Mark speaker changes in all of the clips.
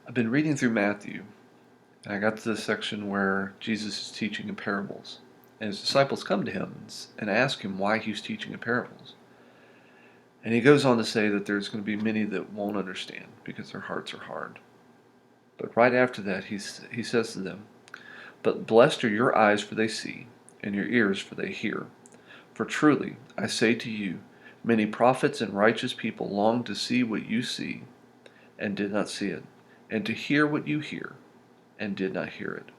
Speaker 1: I've been reading through Matthew, and I got to the section where Jesus is teaching in parables. And his disciples come to him and ask him why he's teaching in parables. And he goes on to say that there's going to be many that won't understand because their hearts are hard. But right after that, he says to them, "But blessed are your eyes, for they see, and your ears, for they hear. For truly, I say to you, many prophets and righteous people longed to see what you see, and did not see it, and to hear what you hear, and did not hear it."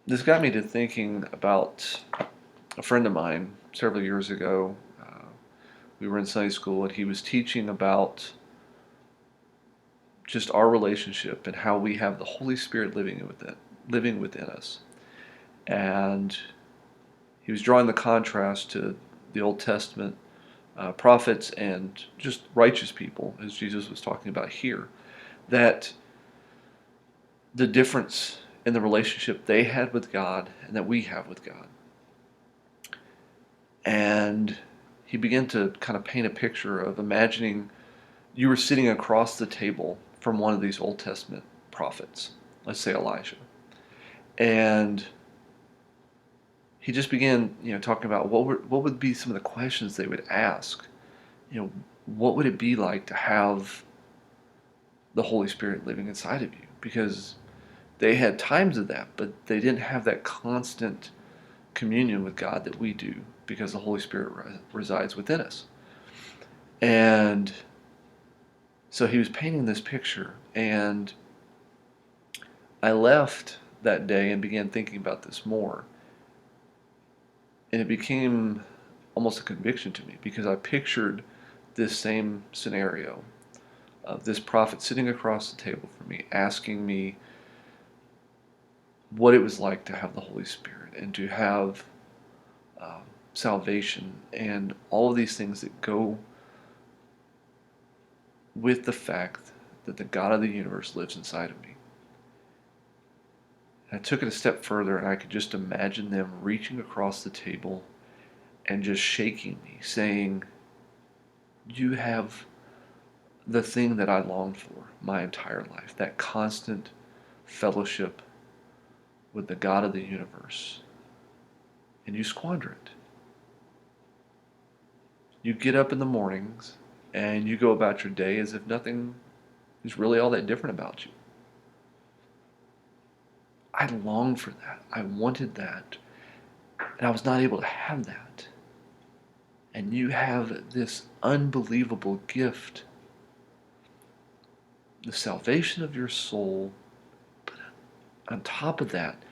Speaker 1: This got me to thinking about a friend of mine several years ago. We were in Sunday school, and he was teaching about just our relationship and how we have the Holy Spirit living within us. And he was drawing the contrast to the Old Testament prophets and just righteous people, as Jesus was talking about here, that the difference in the relationship they had with God and that we have with God. And he began to kind of paint a picture of imagining you were sitting across the table from one of these Old Testament prophets, let's say Elijah. And he just began, talking about what would be some of the questions they would ask. What would it be like to have the Holy Spirit living inside of you? Because they had times of that, but they didn't have that constant communion with God that we do because the Holy Spirit resides within us. And so he was painting this picture, and I left that day and began thinking about this more. And it became almost a conviction to me because I pictured this same scenario of this prophet sitting across the table from me, asking me what it was like to have the Holy Spirit and to have salvation and all of these things that go with the fact that the God of the universe lives inside of me. And I took it a step further, and I could just imagine them reaching across the table and just shaking me, saying, "You have the thing that I longed for my entire life, that constant fellowship with the God of the universe, and you squander it. You get up in the mornings and you go about your day as if nothing is really all that different about you." I longed for that. I wanted that. And I was not able to have that. And you have this unbelievable gift, the salvation of your soul. But on top of that,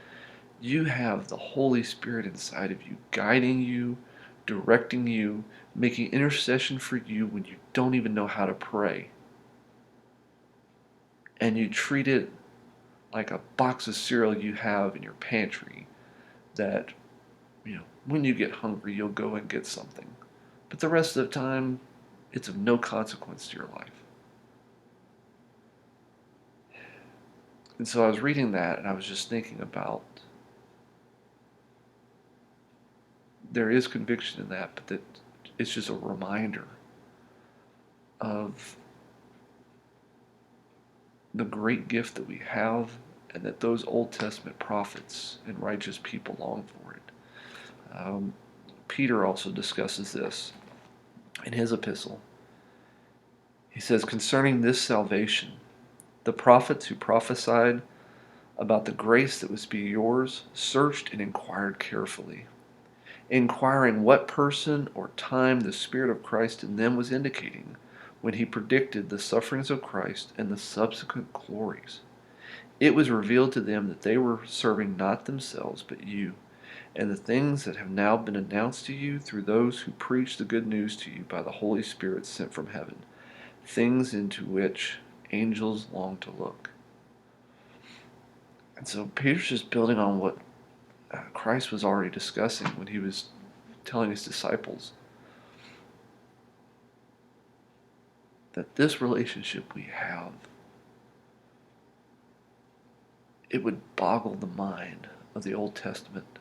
Speaker 1: you have the Holy Spirit inside of you, guiding you, directing you, making intercession for you when you don't even know how to pray. And you treat it like a box of cereal you have in your pantry that, when you get hungry, you'll go and get something. But the rest of the time, it's of no consequence to your life. And so I was reading that, and I was just thinking about there is conviction in that, but that it's just a reminder of the great gift that we have, and that those Old Testament prophets and righteous people long for it. Peter also discusses this in his epistle. He says, "Concerning this salvation, the prophets who prophesied about the grace that was to be yours searched and inquired carefully, inquiring what person or time the Spirit of Christ in them was indicating when he predicted the sufferings of Christ and the subsequent glories. It was revealed to them that they were serving not themselves but you, and the things that have now been announced to you through those who preach the good news to you by the Holy Spirit sent from heaven, things into which angels long to look." And so Peter's just building on what Christ was already discussing when he was telling his disciples that this relationship we have, it would boggle the mind of the Old Testament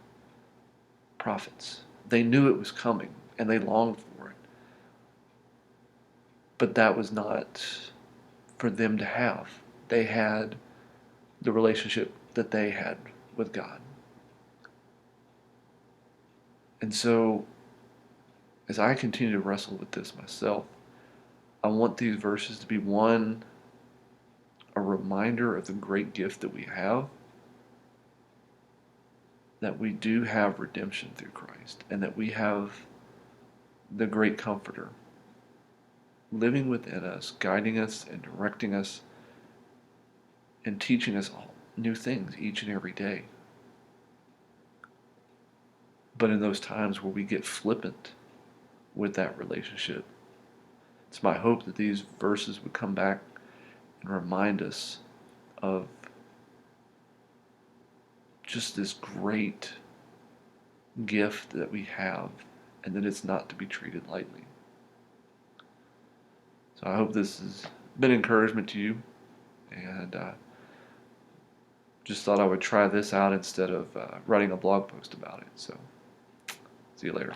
Speaker 1: prophets. They knew it was coming and they longed for it. But that was not for them to have. they had the relationship that they had with God. And so, as I continue to wrestle with this myself, I want these verses to be one, a reminder of the great gift that we have, that we do have redemption through Christ, and that we have the great Comforter living within us, guiding us and directing us and teaching us all new things each and every day. But in those times where we get flippant with that relationship, it's my hope that these verses would come back and remind us of just this great gift that we have and that it's not to be treated lightly. So I hope this has been encouragement to you, and just thought I would try this out instead of writing a blog post about it. So see you later.